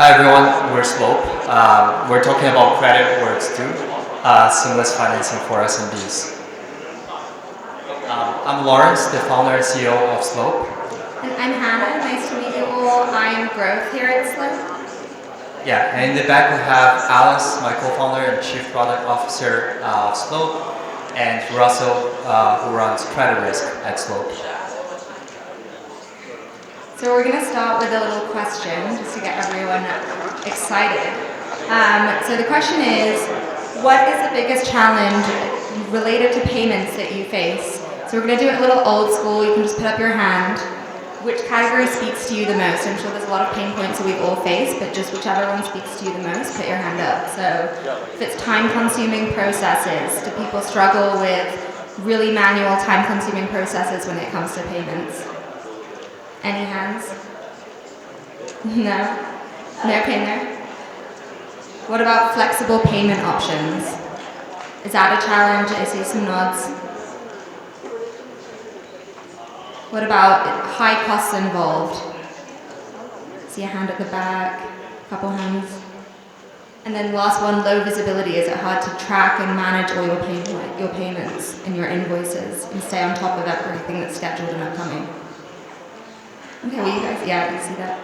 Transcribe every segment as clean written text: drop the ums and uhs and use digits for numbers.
Hi everyone, we're Slope. We're talking about credit where it's due, seamless financing for SMBs. I'm Lawrence, the founder and CEO of Slope. And I'm Hannah. Nice to meet you all. I'm Growth here at Slope. Yeah, and in the back we have Alice, my co-founder and chief product officer of Slope, and Russell, who runs credit risk at Slope. So we're going to start with a little question just to get everyone excited. So the question is, what is the biggest challenge related to payments that you face? So we're going to do it a little old school. You can just put up your hand. Which category speaks to you the most? I'm sure there's a lot of pain points that we've all faced, but just whichever one speaks to you the most, put your hand up. So if it's time-consuming processes, do people struggle with really manual time-consuming processes when it comes to payments? Any hands? No? No pain there? What about flexible payment options? Is that a challenge? I see some nods. What about high costs involved? See a hand at the back, a couple hands. And then last one, low visibility. Is it hard to track and manage all your payments and your invoices and stay on top of everything that's scheduled and upcoming? Okay, well you guys, yeah, you see that.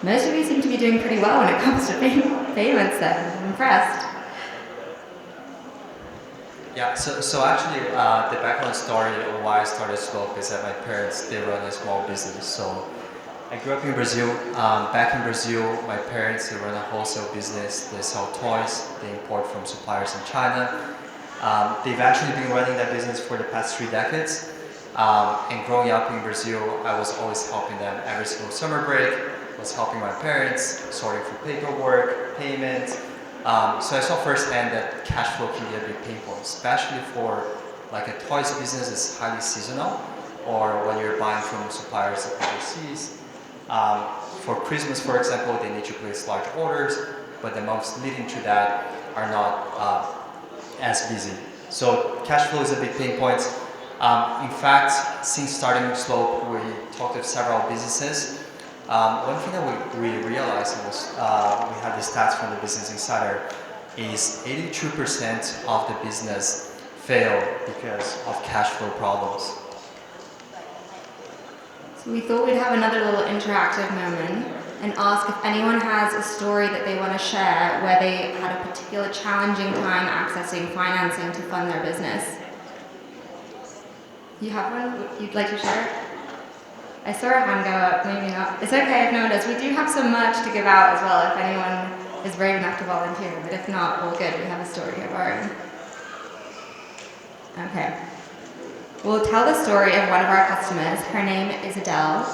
Most of you seem to be doing pretty well when it comes to payments then. I'm impressed. Yeah, so actually the background story of why I started Slope is that my parents, they run a small business. So I grew up in Brazil. Back in Brazil, my parents, they run a wholesale business. They sell toys. They import from suppliers in China. They've actually been running that business for the past 3 decades. And growing up in Brazil, I was always helping them every single summer break. I was helping my parents, sorting for paperwork, payments. So I saw firsthand that cash flow can be a big pain point, especially for like a toys business that's highly seasonal, or when you're buying from suppliers overseas. For Christmas, for example, they need to place large orders, but the months leading to that are not as busy. So cash flow is a big pain point. In fact, since starting Slope, we talked with several businesses. One thing that we realized was, we had the stats from the Business Insider, is 82% of the business fail because of cash flow problems. So we thought we'd have another little interactive moment and ask if anyone has a story that they want to share where they had a particular challenging time accessing financing to fund their business. You have one you'd like to share? I saw a hand go up, maybe not. It's okay if no one does. We do have some merch to give out as well if anyone is brave enough to volunteer, but if not, all good. We have a story of our own. Okay. We'll tell the story of one of our customers. Her name is Adele.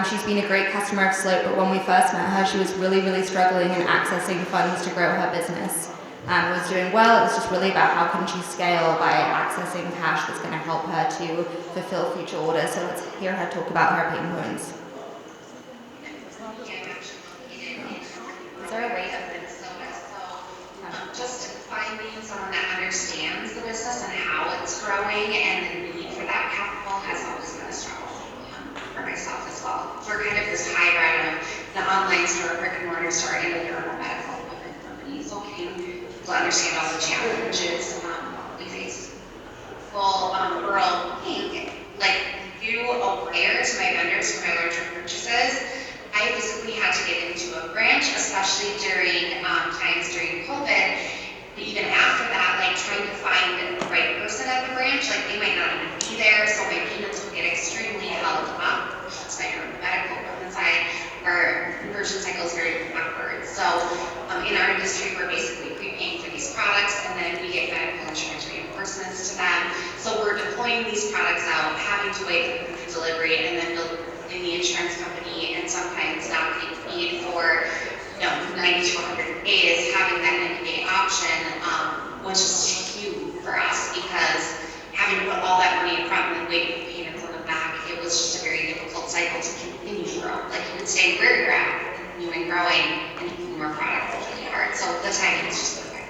She's been a great customer of Slope, but when we first met her, she was really struggling in accessing funds to grow her business. It was doing well. It was just really about how can she scale by accessing cash that's going to help her to fulfill future orders. So let's hear her talk about her pain points. Is there a way of just finding someone that understands the business and how it's growing and the need for that capital has always been a struggle for myself as well. We're kind of this hybrid of the online store, brick and mortar store, and a durable medical equipment company. So can to understand all the challenges we face. Well, Earl Pink, like you aware to my vendors for my larger purchases, I physically had to get into a branch, especially during times during COVID. But even after that, like trying to find the right person at the branch, like they might not even be there, so my payments would get extremely held up. It's my medical equipment side, our conversion cycle is very backwards. So in our industry, we're basically prepaying for these products, and then we get medical insurance reimbursements to them. So we're deploying these products out, having to wait for the delivery, and then building the insurance company, and sometimes not getting paid for 90 to 100 days, having that 90-day option was just huge for us because having to put all that money in front and then waiting for payments on the back, it was just a very difficult cycle to continue to grow. Like you would stay where you're at, continuing growing, and doing more product was really hard. So the timing is just perfect.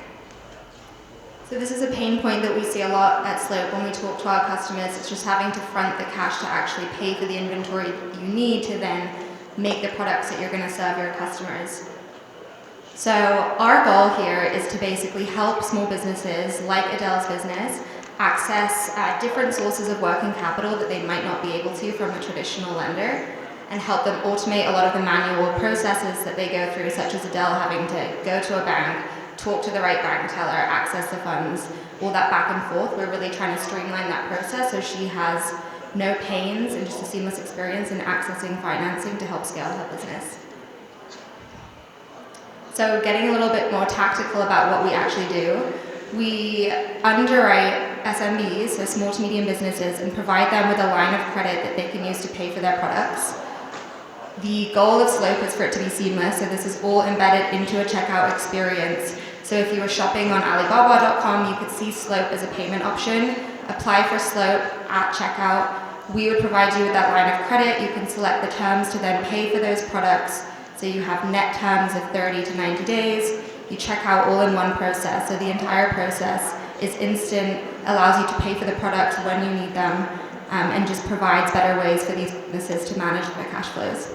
So this is a pain point that we see a lot at Slope when we talk to our customers. It's just having to front the cash to actually pay for the inventory you need to then make the products that you're going to serve your customers. So our goal here is to basically help small businesses like Adele's business access different sources of working capital that they might not be able to from a traditional lender, and help them automate a lot of the manual processes that they go through, such as Adele having to go to a bank, talk to the right bank teller, access the funds, all that back and forth. We're really trying to streamline that process so she has no pains and just a seamless experience in accessing financing to help scale her business. So getting a little bit more tactical about what we actually do, we underwrite SMBs, so small to medium businesses, and provide them with a line of credit that they can use to pay for their products. The goal of Slope is for it to be seamless, so this is all embedded into a checkout experience. So if you were shopping on Alibaba.com, you could see Slope as a payment option, apply for Slope at checkout. We would provide you with that line of credit. You can select the terms to then pay for those products. So you have net terms of 30 to 90 days. You check out all in one process. So the entire process is instant, allows you to pay for the products when you need them, and just provides better ways for these businesses to manage their cash flows.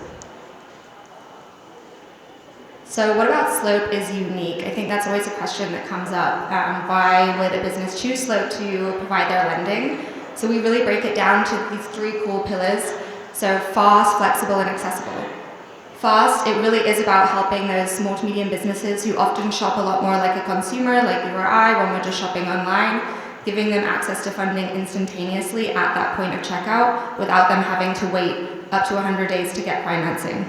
So what about Slope is unique? I think that's always a question that comes up. Why would a business choose Slope to provide their lending? So we really break it down to these three core pillars. So fast, flexible, and accessible. Fast, it really is about helping those small to medium businesses who often shop a lot more like a consumer, like you or I, when we're just shopping online, giving them access to funding instantaneously at that point of checkout without them having to wait up to 100 days to get financing.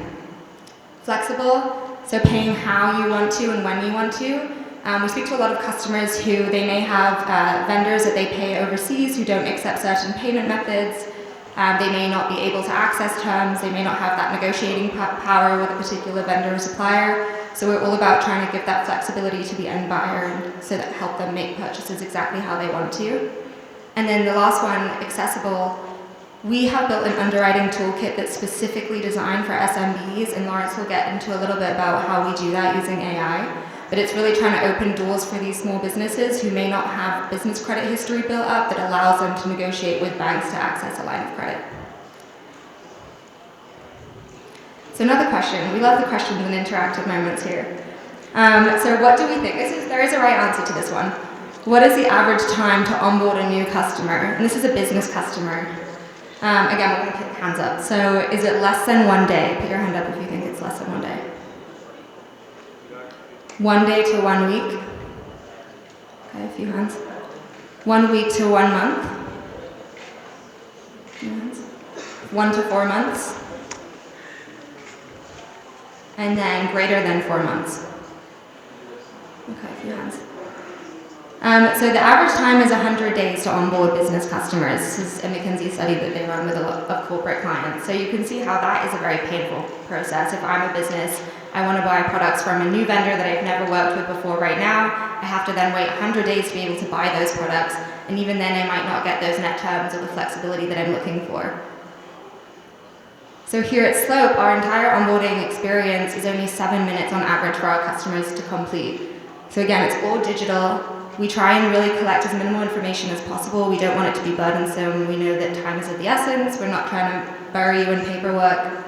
Flexible, so paying how you want to and when you want to. We speak to a lot of customers who they may have vendors that they pay overseas who don't accept certain payment methods. They may not be able to access terms. They may not have that negotiating power with a particular vendor or supplier. So we're all about trying to give that flexibility to the end buyer and so that help them make purchases exactly how they want to. And then the last one, accessible. We have built an underwriting toolkit that's specifically designed for SMBs, and Lawrence will get into a little bit about how we do that using AI. But it's really trying to open doors for these small businesses who may not have business credit history built up that allows them to negotiate with banks to access a line of credit. So another question. We love the questions and interactive moments here. So what do we think? There is a right answer to this one. What is the average time to onboard a new customer? And this is a business customer. Again, we're going to put hands up. So is it less than 1 day? Put your hand up if you think it's less than 1 day. 1 day to 1 week. Okay, a few hands. 1 week to 1 month. 1 to 4 months. And then greater than 4 months. Okay, a few hands. So the average time is 100 days to onboard business customers. This is a McKinsey study that they run with a lot of corporate clients. So you can see how that is a very painful process. If I'm a business, I want to buy products from a new vendor that I've never worked with before right now. I have to then wait 100 days to be able to buy those products. And even then I might not get those net terms or the flexibility that I'm looking for. So here at Slope, our entire onboarding experience is only 7 minutes on average for our customers to complete. So again, it's all digital. We try and really collect as minimal information as possible. We don't want it to be burdensome. We know that time is of the essence. We're not trying to bury you in paperwork.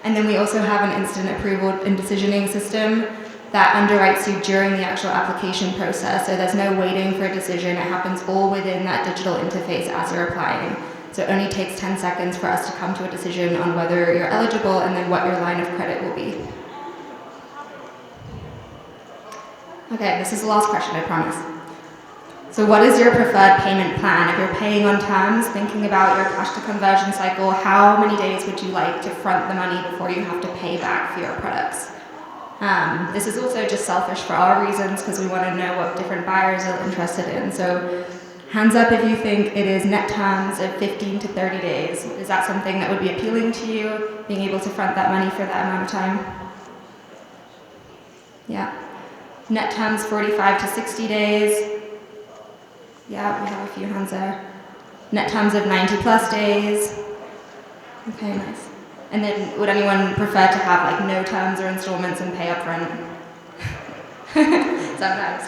And then we also have an instant approval and decisioning system that underwrites you during the actual application process. So there's no waiting for a decision. It happens all within that digital interface as you're applying. So it only takes 10 seconds for us to come to a decision on whether you're eligible and then what your line of credit will be. Okay, this is the last question, I promise. So what is your preferred payment plan? If you're paying on terms, thinking about your cash to conversion cycle, how many days would you like to front the money before you have to pay back for your products? This is also just selfish for our reasons because we want to know what different buyers are interested in. So hands up if you think it is net terms of 15 to 30 days. Is that something that would be appealing to you, being able to front that money for that amount of time? Yeah. Net terms 45 to 60 days. Yeah, we have a few hands there. Net terms of 90 plus days. Okay, nice. And then would anyone prefer to have like no terms or installments and pay up front? Sometimes.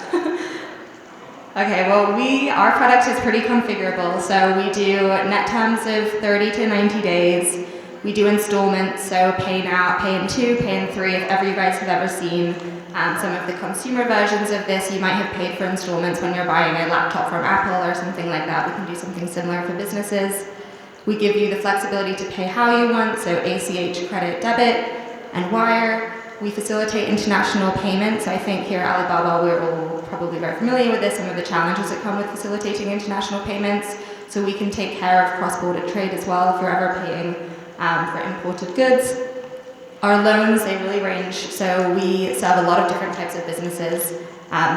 Okay, well our product is pretty configurable. So we do net terms of 30 to 90 days. We do installments, so pay now, pay in 2, pay in 3. If ever you guys have ever seen some of the consumer versions of this, you might have paid for installments when you're buying a laptop from Apple or something like that. We can do something similar for businesses. We give you the flexibility to pay how you want, so ACH, credit, debit, and wire. We facilitate international payments. I think here at Alibaba, we're all probably very familiar with this, some of the challenges that come with facilitating international payments. So we can take care of cross-border trade as well if you're ever paying for imported goods. Our loans, they really range. So we serve a lot of different types of businesses.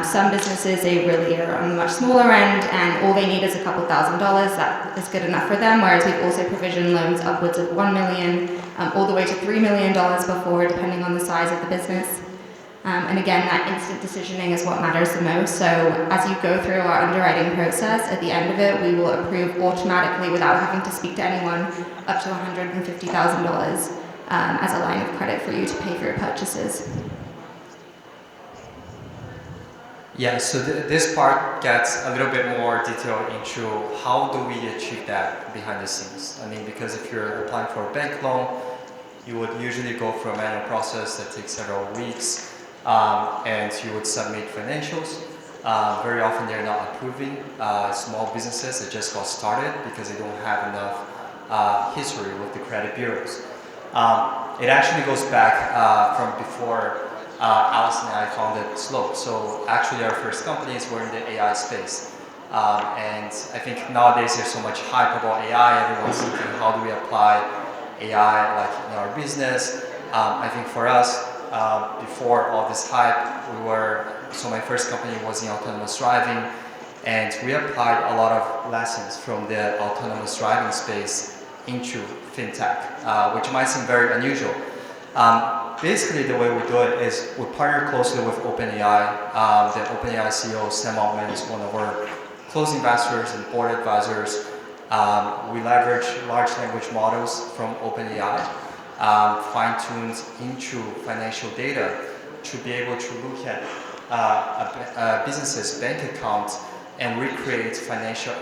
Some businesses, they really are on the much smaller end, and all they need is a couple $1,000s. That is good enough for them, whereas we've also provisioned loans upwards of $1 million, all the way to $3 million before, depending on the size of the business. And again, that instant decisioning is what matters the most. So as you go through our underwriting process, at the end of it, we will approve automatically without having to speak to anyone up to $150,000 as a line of credit for you to pay for your purchases. Yeah, so this part gets a little bit more detailed into how do we achieve that behind the scenes. I mean, because if you're applying for a bank loan, you would usually go through a manual process that takes several weeks, and you would submit financials. Very often they're not approving small businesses that just got started because they don't have enough history with the credit bureaus. It actually goes back from before Alice and I founded Slope. So actually our first companies were in the AI space. And I think nowadays there's so much hype about AI, everyone's thinking how do we apply AI like in our business. I think for us, before all this hype, so my first company was in autonomous driving, and we applied a lot of lessons from the autonomous driving space into fintech, which might seem very unusual. Basically, the way we do it is we partner closely with OpenAI. The OpenAI CEO, Sam Altman, is one of our close investors and board advisors. We leverage large language models from OpenAI, fine-tuned into financial data to be able to look at a business's bank account and recreate financial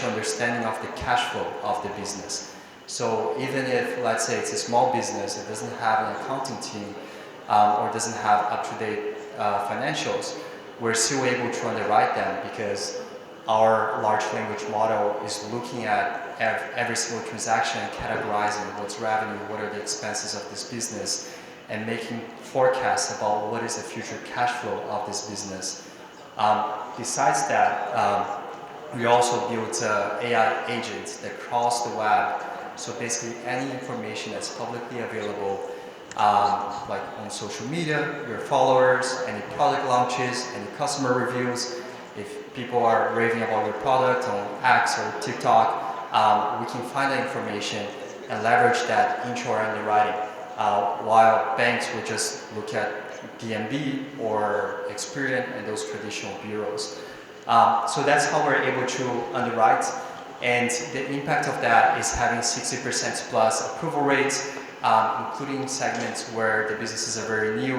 understanding of the cash flow of the business. So even if, let's say, it's a small business that doesn't have an accounting team or doesn't have up-to-date financials, we're still able to underwrite them because our large language model is looking at every single transaction and categorizing what's revenue, what are the expenses of this business, and making forecasts about what is the future cash flow of this business. Besides that, we also built AI agents that cross the web. So basically any information that's publicly available, like on social media, your followers, any product launches, any customer reviews, if people are raving about your product on X or TikTok, we can find that information and leverage that into our underwriting, while banks would just look at DNB or Experian and those traditional bureaus. So that's how we're able to underwrite. And the impact of that is having 60% plus approval rates, including segments where the businesses are very new,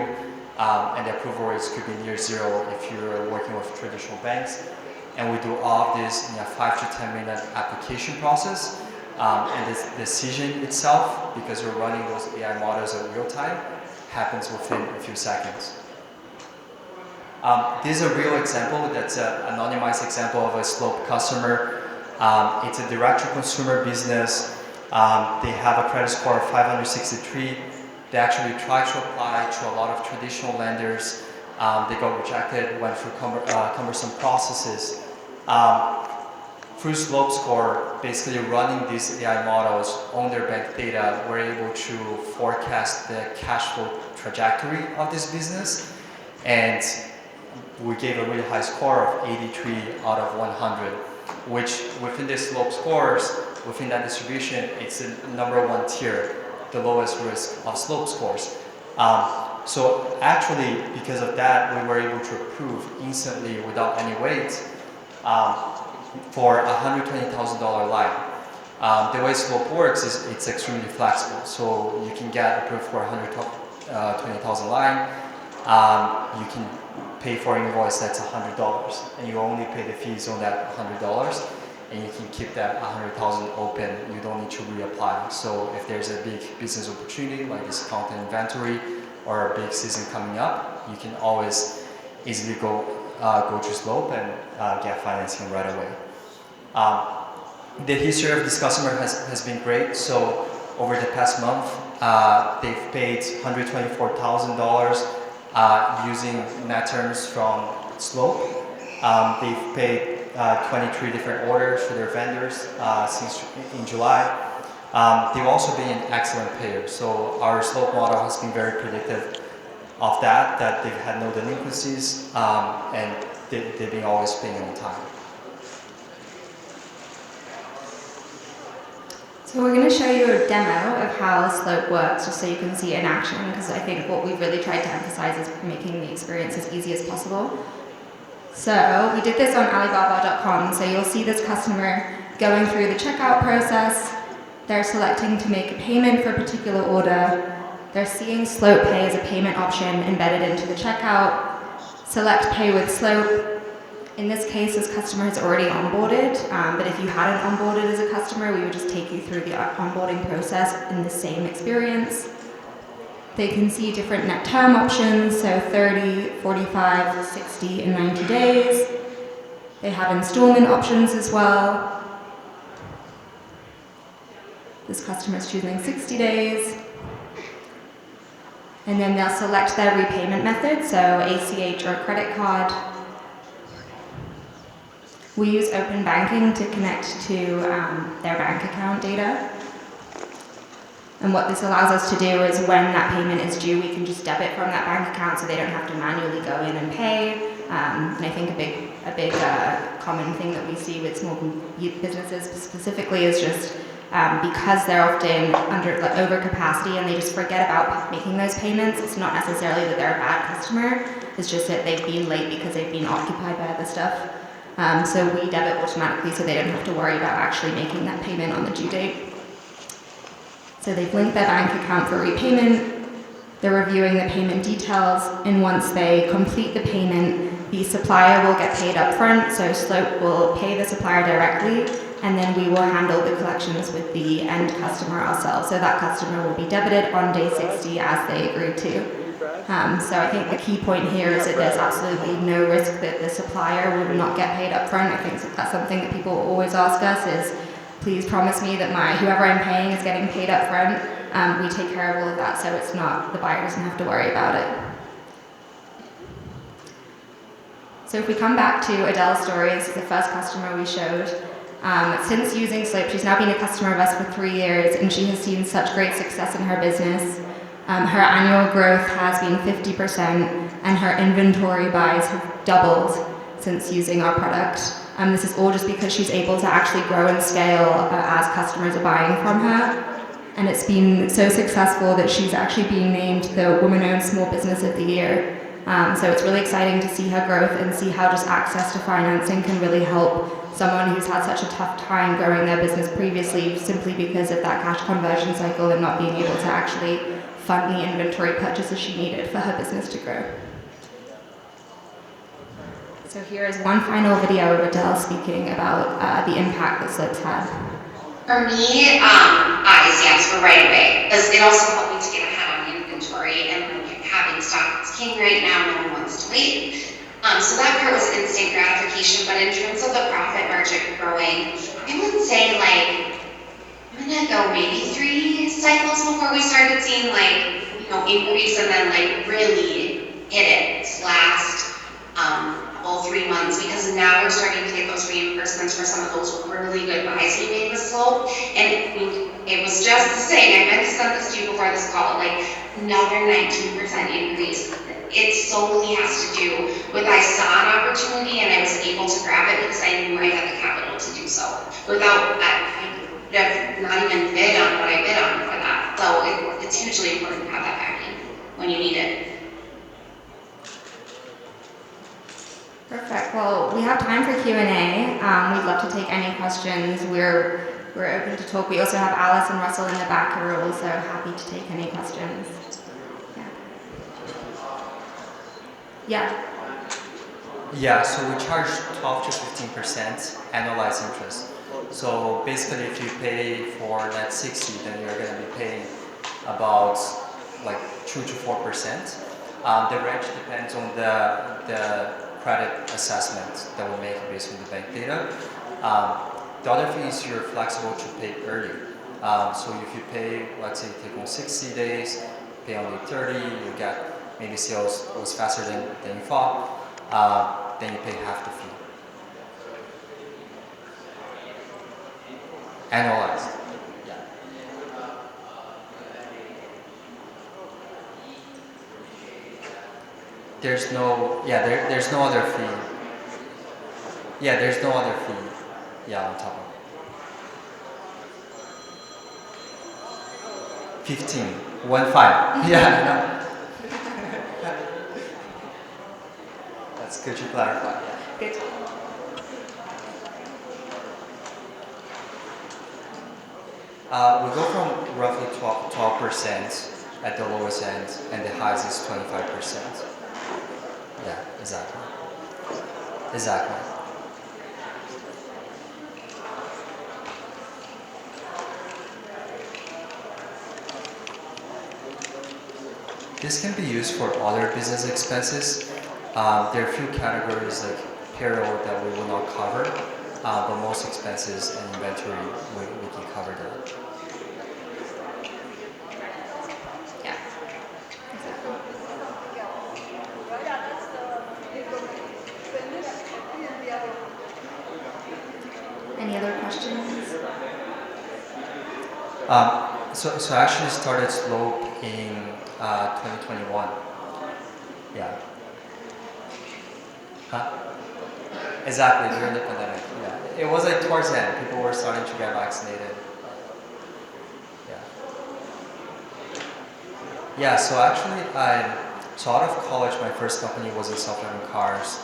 and the approval rates could be near zero if you're working with traditional banks. And we do all of this in a 5 to 10 minute application process. And the decision itself, because we're running those AI models in real time, happens within a few seconds. This is a real example. That's an anonymized example of a Slope customer. It's a direct-to-consumer business. They have a credit score of 563. They actually tried to apply to a lot of traditional lenders. They got rejected, went through cumbersome processes. Through Slope Score, basically running these AI models on their bank data, we're able to forecast the cash flow trajectory of this business. And we gave a really high score of 83 out of 100, which within the Slope scores, within that distribution, it's the #1 tier, the lowest risk of Slope scores. So actually, because of that, we were able to approve instantly without any wait for a $120,000 line. The way Slope works is it's extremely flexible. So you can get approved for $120,000 line. You can pay for an invoice that's $100, and you only pay the fees on that $100. and you can keep that 100,000 open. You don't need to reapply. So if there's a big business opportunity like discount inventory or a big season coming up, you can always easily go to Slope and get financing right away. The history of this customer has been great. So over the past month, they've paid $124,000 using net terms from Slope. They've paid 23 different orders for their vendors since in July. They've also been an excellent payer. So our Slope model has been very predictive of that they've had no delinquencies, and they've been always paying on time. So we're going to show you a demo of how Slope works, just so you can see it in action, because I think what we've really tried to emphasize is making the experience as easy as possible. So we did this on Alibaba.com, so you'll see this customer going through the checkout process. They're selecting to make a payment for a particular order. They're seeing Slope Pay as a payment option embedded into the checkout. Select Pay with Slope. In this case, this customer has already onboarded, but if you hadn't onboarded as a customer, we would just take you through the onboarding process in the same experience. They can see different net term options, so 30, 45, 60, and 90 days. They have installment options as well. This customer is choosing 60 days. And then they'll select their repayment method, so ACH or credit card. We use open banking to connect to their bank account data. And what this allows us to do is when that payment is due, we can just debit from that bank account so they don't have to manually go in and pay. And I think a big common thing that we see with small businesses specifically is just because they're often under overcapacity and they just forget about making those payments. It's not necessarily that they're a bad customer, it's just that they've been late because they've been occupied by other stuff. So we debit automatically so they don't have to worry about actually making that payment on the due date. So they've linked their bank account for repayment, they're reviewing the payment details, and once they complete the payment, the supplier will get paid up front, so Slope will pay the supplier directly, and then we will handle the collections with the end customer ourselves. So that customer will be debited on day 60 as they agreed to. So I think the key point here is that there's absolutely no risk that the supplier will not get paid up front. I think that's something that people always ask us is, please promise me that whoever I'm paying is getting paid up front. We take care of all of that, so it's not, the buyer doesn't have to worry about it. So if we come back to Adele's story, this is the first customer we showed. Since using Slope, she's now been a customer of us for 3 years, and she has seen such great success in her business. Her annual growth has been 50%, and her inventory buys have doubled since using our product. This is all just because she's able to actually grow and scale as customers are buying from her. And it's been so successful that she's actually being named the Woman-Owned Small Business of the Year. So it's really exciting to see her growth and see how just access to financing can really help someone who's had such a tough time growing their business previously simply because of that cash conversion cycle and not being able to actually fund the inventory purchases she needed for her business to grow. So here is one final video of Adele speaking about the impact that Slope's had. For me, eyes, yes, were right away. Because it also helped me to get ahead on inventory and having stock is king right now, no one wants to wait. So that part was instant gratification, but in terms of the profit margin growing, I would say I'm gonna go maybe 3 cycles before we started seeing increase and then really hit it this last full 3 months, because now we're starting to get those reimbursements for some of those really good buys we made with Slope. And it was just the same, I meant to send this to you before this call, another 19% increase. It solely has to do with I saw an opportunity and I was able to grab it because I knew I had the capital to do so. Without I would have not even bid on what I bid on for that. So it's hugely important to have that backing when you need it. Perfect. Well, we have time for Q&A. We'd love to take any questions. We're open to talk. We also have Alice and Russell in the back who are also happy to take any questions. Yeah. Yeah, so we charge 12 to 15% annualized interest. So basically, if you pay for that 60, then you're going to be paying about like 2 to 4%. The range depends on the credit assessment that we make based on the bank data. The other thing is you're flexible to pay early. So if you pay, let's say, take on 60 days, pay only 30, you get maybe sales was faster than you thought, then you pay half the fee. Annualized. Yeah. There's no, yeah, there's no other fee. Yeah, there's no other fee. Yeah, on top of it. 15. 1-5. Yeah, no. That's good to clarify. Yeah. Good. We go from roughly 12% at the lowest end, and the highest is 25%. Yeah, exactly. Exactly. This can be used for other business expenses. There are a few categories like payroll that we will not cover, but most expenses and inventory we can cover that. Yeah. Exactly. Any other questions? So I actually started Slope in 2021. Yeah. Huh? Exactly, during the pandemic. Yeah. It was like towards the end. People were starting to get vaccinated. Yeah. Yeah, so actually so out of college, my first company was in self-driving cars.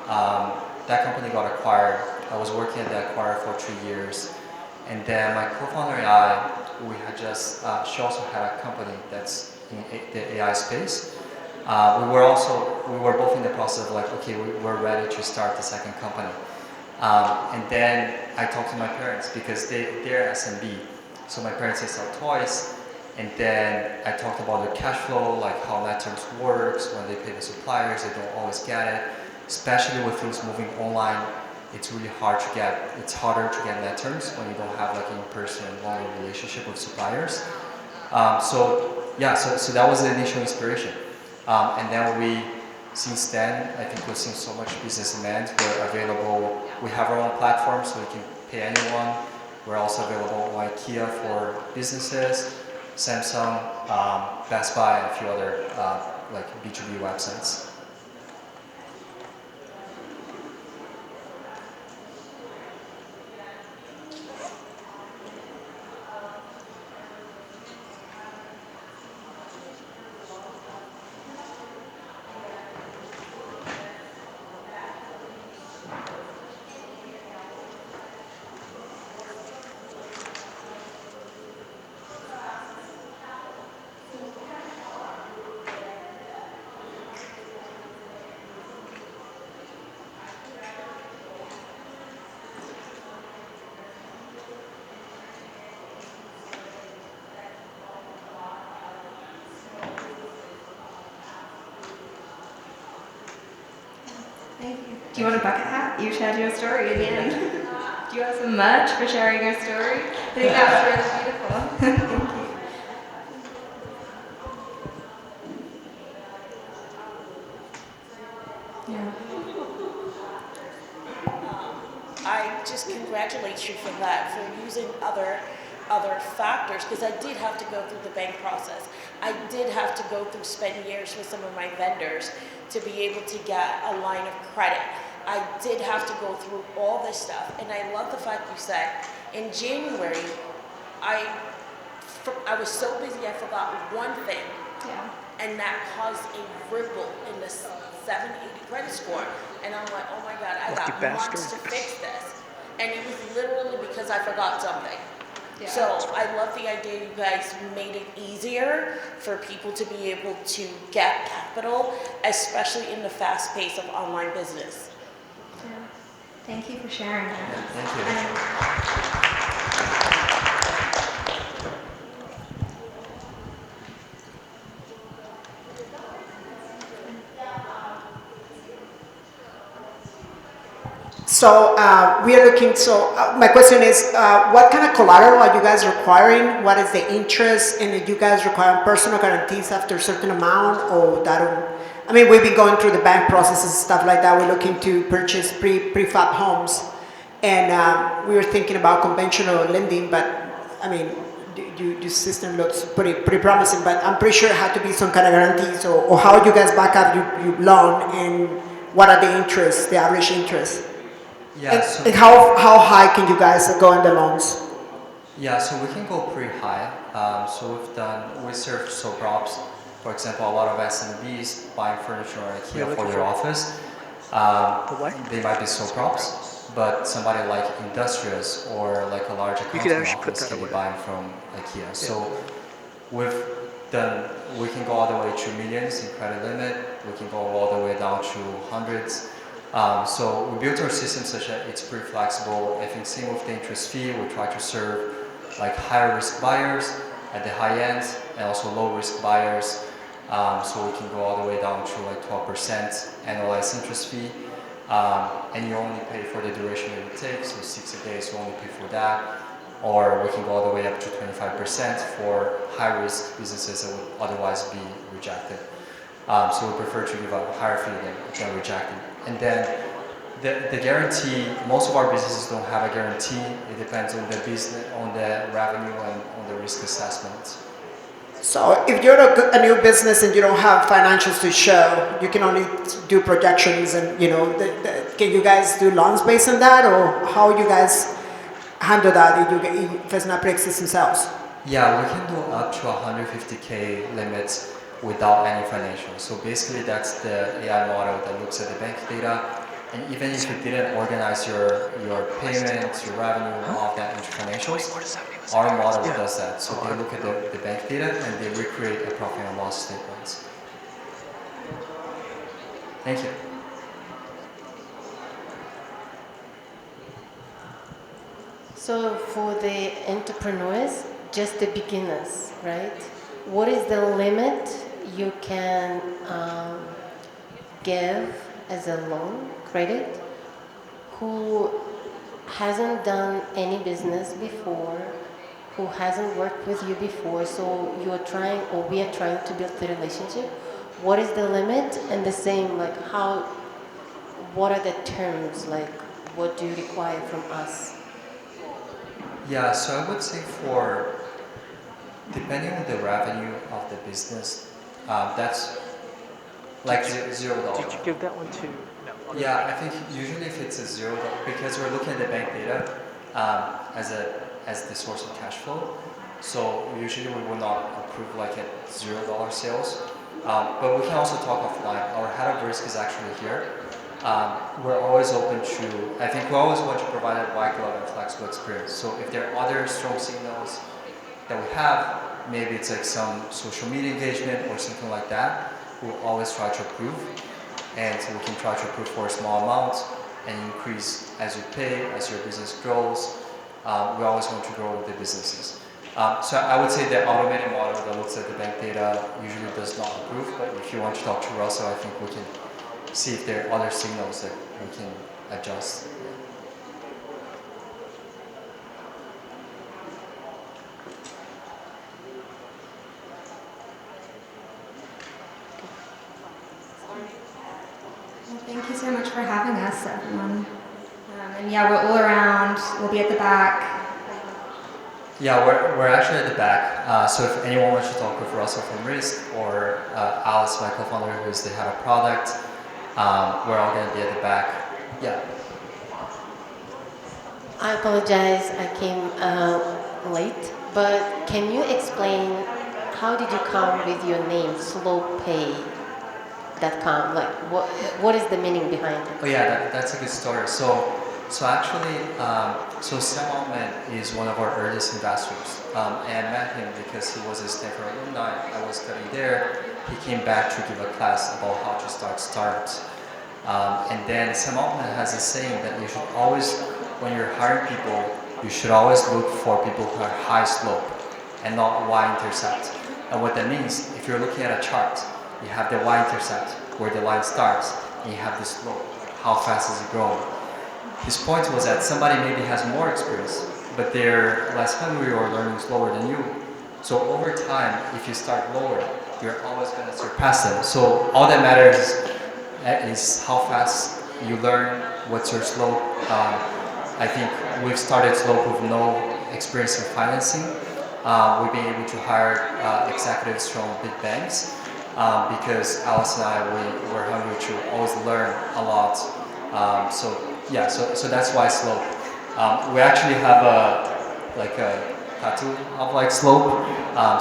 That company got acquired. I was working at the acquirer for 3 years. And then my co-founder and I, we had just, she also had a company that's in the AI space. We were both in the process of like, okay, we're ready to start the second company. And then I talked to my parents because they're SMB. So my parents, they sell toys. And then I talked about the cash flow, like how net terms works, when they pay the suppliers, they don't always get it. Especially with things moving online, it's really hard to get, it's harder to get net terms when you don't have like an in-person longer relationship with suppliers. So that was the initial inspiration. And then since then, I think we've seen so much business demand. We're available, we have our own platform so we can pay anyone. We're also available on IKEA for businesses, Samsung, Best Buy, and a few other like B2B websites. Thank you. Do you want a bucket hat? You shared your story in the end. Do you have some merch for sharing your story? I think that was really beautiful. Thank you. Yeah. I just congratulate you for that, for using other factors, because I did have to go through the bank process. I did have to go through spend years with some of my vendors to be able to get a line of credit. I did have to go through all this stuff, and I love the fact you said in January, I was so busy I forgot one thing, Yeah. and that caused a ripple in the 780 credit score. And I'm like, oh my God, I Lucky got bastard. months to fix this. And it was literally because I forgot something. Yeah. So I love the idea you guys made it easier for people to be able to get capital, especially in the fast pace of online business. Yeah. Thank you for sharing that. Yeah, thank you. So we are looking, so my question is, what kind of collateral are you guys requiring? What is the interest? And do you guys require personal guarantees after a certain amount or that? I mean, we've been going through the bank processes and stuff like that. We're looking to purchase prefab homes. And we were thinking about conventional lending, but I mean, your system looks pretty promising, but I'm pretty sure it had to be some kind of guarantees or how you guys back up your loan and what are the interests, the average interest? Yeah, And how high can you guys go in the loans? yeah, so we can go pretty high. So we serve soap ops. For example, a lot of SMBs buying furniture or IKEA for their office. They might be soap ops, but somebody like industrials or like a large accounting office can be buying from IKEA. So we've we can go all the way to millions in credit limit. We can go all the way down to hundreds. So we built our system such that it's pretty flexible. I think same with the interest fee, we try to serve like higher risk buyers at the high end and also low risk buyers. So we can go all the way down to like 12% annualized interest fee. And you only pay for the duration that it takes, so 60 days you only pay for that. Or we can go all the way up to 25% for high risk businesses that would otherwise be rejected. So we prefer to give a higher fee than rejected. And then the guarantee, most of our businesses don't have a guarantee. It depends on the business, on the revenue and on the risk assessment. So if you're a new business and you don't have financials to show, you can only do projections and, can you guys do loans based on that or how you guys handle that if it's not pre-existing sales? Yeah, we can do up to 150K limits without any financials. So basically that's the AI model that looks at the bank data, and even if you didn't organize your payments, your revenue, and all of that into financials, our model does that. So they look at the bank data and they recreate a profit and loss statement. Thank you. So for the entrepreneurs, just the beginners, right? What is the limit you can give as a loan credit who hasn't done any business before, who hasn't worked with you before, so you're trying or we are trying to build the relationship? What is the limit? And the same, like what are the terms, like what do you require from us? Yeah, so I would say depending on the revenue of the business, that's like $0. Did you give that one to? No. Yeah, I think usually if it's a $0, because we're looking at the bank data as the source of cash flow, so usually we will not approve like a $0 sales. But we can also talk offline. Our head of risk is actually here. We're always open to, I think we always want to provide a white glove and flexible experience. So if there are other strong signals that we have, maybe it's like some social media engagement or something like that, we'll always try to approve. And so we can try to approve for a small amount and increase as you pay, as your business grows. We always want to grow with the businesses. So I would say the automated model that looks at the bank data usually does not approve, but if you want to talk to Russell, I think we can see if there are other signals that we can adjust. Well, thank you so much for having us, everyone. And yeah, we're all around. We'll be at the back. Yeah, we're actually at the back. So if anyone wants to talk with Russell from Risk or Alice, my co-founder, who is the head of product, we're all going to be at the back. Yeah. I apologize, I came late, but can you explain how did you come with your name, slowpay.com? Like, what is the meaning behind it? Oh yeah, that's a good story. So actually, Sam Altman is one of our earliest investors. And I met him because he was a Stanford alumni. I was studying there. He came back to give a class about how to start startups. And then Sam Altman has a saying that you should always, when you're hiring people, you should always look for people who are high slope and not y-intercept. And what that means, if you're looking at a chart, you have the y-intercept where the line starts, and you have the slope, how fast is it growing. His point was that somebody maybe has more experience, but they're less hungry or learning slower than you. So over time, if you start lower, you're always going to surpass them. So all that matters is how fast you learn, what's your slope. I think we've started slope with no experience in financing. We've been able to hire executives from big banks because Alice and I, were hungry to always learn a lot. So that's why slope. We actually have a tattoo of like slope.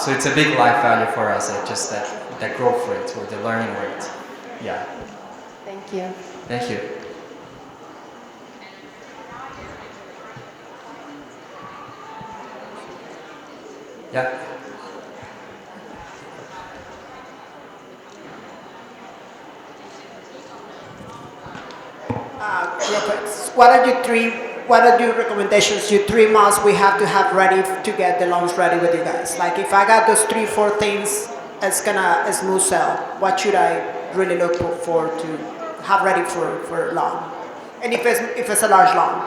So it's a big life value for us, just that growth rate or the learning rate. Yeah. Thank you. Thank you. Yeah. Real quick, what are your recommendations, your 3 months we have to have ready to get the loans ready with you guys? Like if I got those 3-4 things, it's gonna a smooth sell. What should I really look for to have ready for loan? And if it's a large loan?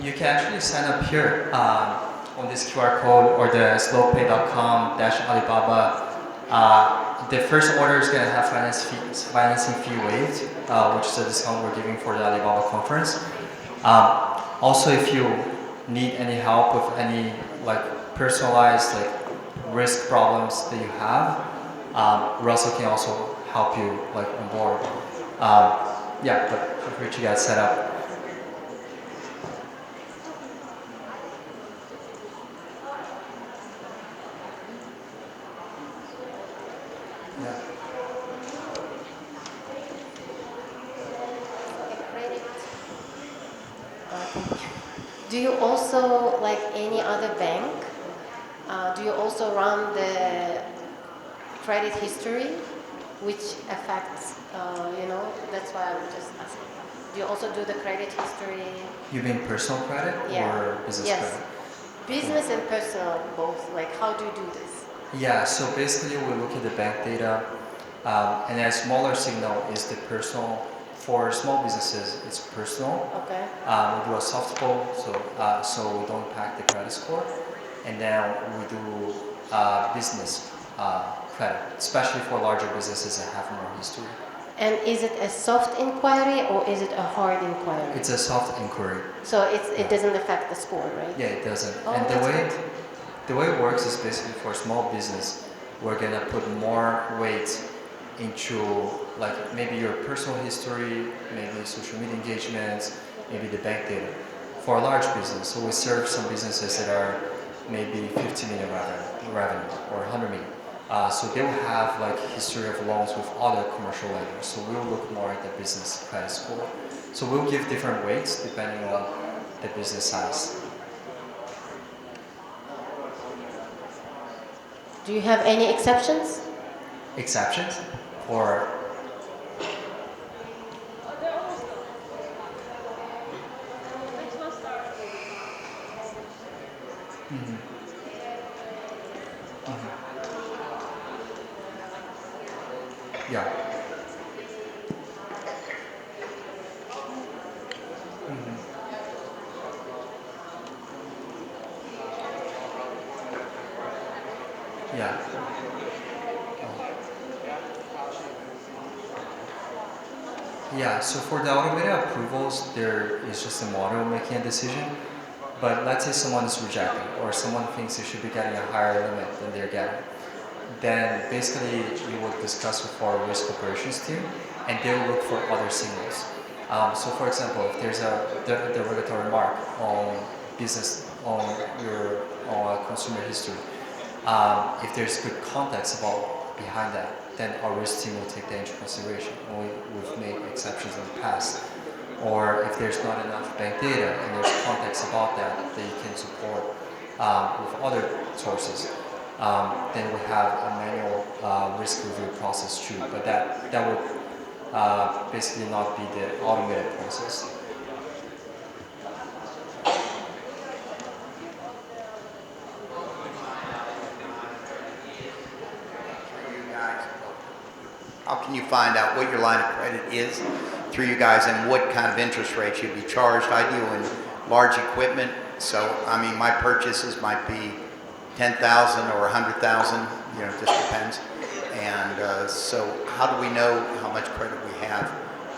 You can actually sign up here on this QR code or the slowpay.com-alibaba. The first order is going to have financing fee waived, which is a discount we're giving for the Alibaba conference. Also, if you need any help with any like personalized like risk problems that you have, Russell can also help you like on board. Yeah, but feel free to get set up. Yeah. Do you also, like any other bank, do you also run the credit history, which affects, that's why I'm just asking. Do you also do the credit history? You mean personal credit or business credit? Business and personal, both. Like, how do you do this? Yeah, so basically we look at the bank data, and a smaller signal is the personal. For small businesses, it's personal. Okay. We do a soft pull, so we don't impact the credit score, and then we do business credit, especially for larger businesses that have more history. And is it a soft inquiry or is it a hard inquiry? It's a soft inquiry. So it doesn't affect the score, right? Yeah, it doesn't. Oh, And that's the way it works is basically for small business, we're gonna put more weight into like maybe your personal history, maybe social media engagements, maybe the bank data. For a large business, so we serve some businesses that are maybe 50 million revenue or 100 million. So they will have like history of loans with other commercial lenders. So we'll look more at the business credit score. So we'll give different weights depending on the business size. Do you have any exceptions? Exceptions? Or mm-hmm. Mm-hmm. Yeah. Mm-hmm. Yeah. Yeah, so for the automated approvals, there is just a model making a decision. But let's say someone is rejecting or someone thinks they should be getting a higher limit than they're getting. Then basically you will discuss with our risk operations team and they will look for other signals. So for example, if there's the regulatory mark on business, on your consumer history, if there's good context behind that, then our risk team will take that into consideration. We've made exceptions in the past. Or if there's not enough bank data and there's context about that you can support with other sources, then we have a manual risk review process too. But that would basically not be the automated process. How can you find out what your line of credit is through you guys and what kind of interest rates you'd be charged? I deal in large equipment, so I mean my purchases might be 10,000 or 100,000, you know, it just depends. And so how do we know how much credit we have?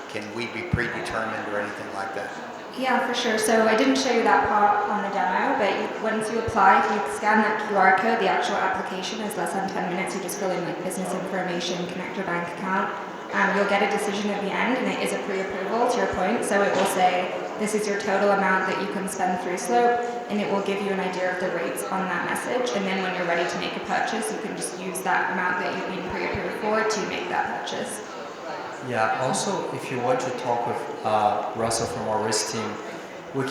Can we be predetermined or anything like that? Yeah, for sure. So I didn't show you that part on the demo, but once you apply, if you scan that QR code, the actual application is less than 10 minutes. You just fill in like business information, connect your bank account. You'll get a decision at the end, and it is a pre-approval, to your point. So it will say, this is your total amount that you can spend through Slope, and it will give you an idea of the rates on that message. And then when you're ready to make a purchase, you can just use that amount that you've been pre-approved for to make that purchase. Yeah, also if you want to talk with Russell from our risk team, we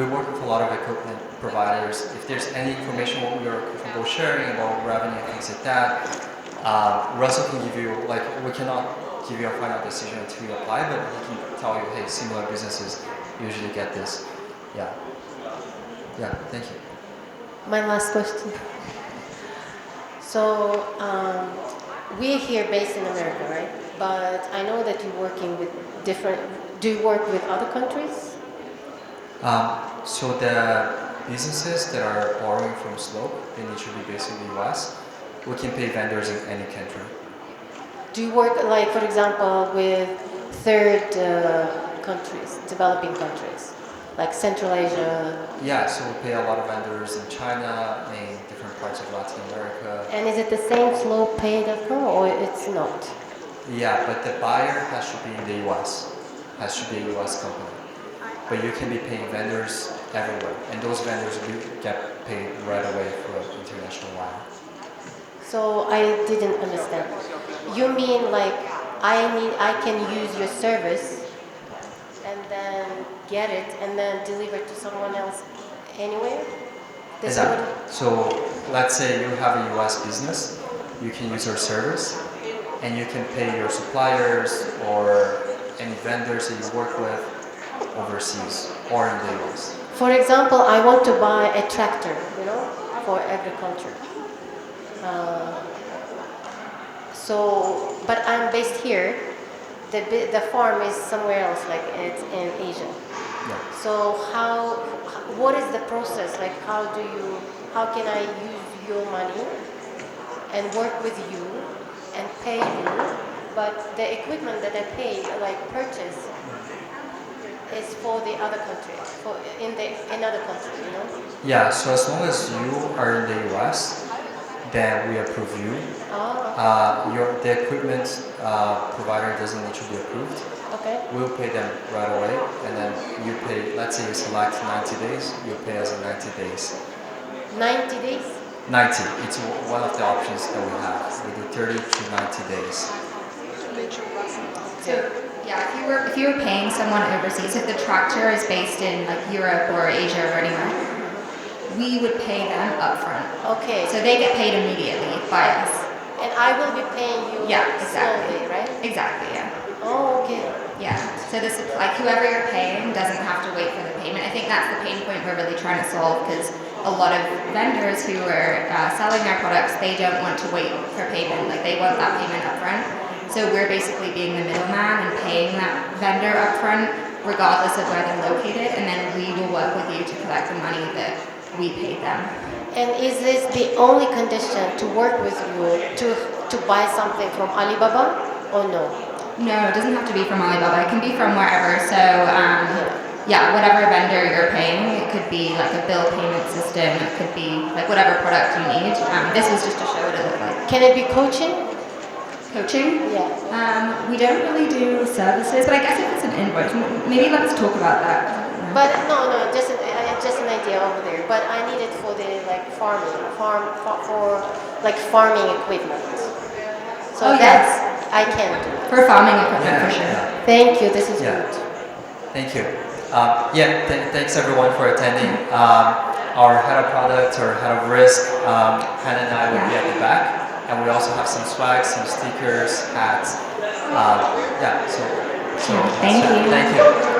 work with a lot of equipment providers. If there's any information what we are comfortable sharing about revenue and things like that, Russell can give you, like, we cannot give you a final decision until you apply, but he can tell you, hey, similar businesses usually get this. Yeah. Yeah, thank you. My last question. So, we're here based in America, right? But I know that you're working with different, do you work with other countries? So the businesses that are borrowing from Slope, they need to be based in the US. We can pay vendors in any country. Do you work, like, for example, with third countries, developing countries, like Central Asia? Yeah, so we pay a lot of vendors in China, in different parts of Latin America. And is it the same SlopePay.com or it's not? Yeah, but the buyer has to be in the US, has to be a US company. But you can be paying vendors everywhere, and those vendors will get paid right away for international wire. So I didn't understand. You mean like I can use your service and then get it and then deliver it to someone else anywhere? Exactly. So let's say you have a US business, you can use our service, and you can pay your suppliers or any vendors that you work with overseas or in the US. For example, I want to buy a tractor, you know, for agriculture. But I'm based here. The farm is somewhere else, like it's in Asia. Yeah. So what is the process? Like how can I use your money and work with you and pay you, but the equipment that I pay, like purchase, is for the other country, in other country, you know? Yeah, so as long as you are in the US, then we approve you. Oh, The equipment provider doesn't need to be approved. okay. We'll pay them right away, and then you pay, let's say you select 90 days, you'll pay us in 90 days. 90 days? 90, it's one of the options that we have. We do 30 to 90 days. So yeah, if you were paying someone overseas, if the tractor is based in like Europe or Asia or anywhere, we would pay them upfront. Okay. So they get paid immediately by us. And I will be paying you Yeah, exactly. slowly, right? Exactly, yeah. Oh, okay. Yeah. So this, like, whoever you're paying doesn't have to wait for the payment. I think that's the pain point we're really trying to solve, because a lot of vendors who are selling their products, they don't want to wait for payment. Like, they want that payment upfront. So we're basically being the middleman and paying that vendor upfront, regardless of where they're located, and then we will work with you to collect the money that we paid them. And is this the only condition to work with you to buy something from Alibaba or no? No, it doesn't have to be from Alibaba. It can be from wherever. So, yeah, whatever vendor you're paying, it could be like a bill payment system. It could be like whatever product you need. This was just to show what it looked like. Can it be coaching? Coaching? Yeah. We don't really do services, but I guess if it's an invoice, maybe let's talk about that. But no, just an idea over there. But I need it for the like for like farming equipment. So that's I can do it. For farming equipment, for sure. Thank you. This is Yeah. good. Thank you. Thanks everyone for attending. Our head of product or head of risk, Hannah and I will be at the back. And we also have some swag, some stickers, hats. yeah, so Thank you. thank you.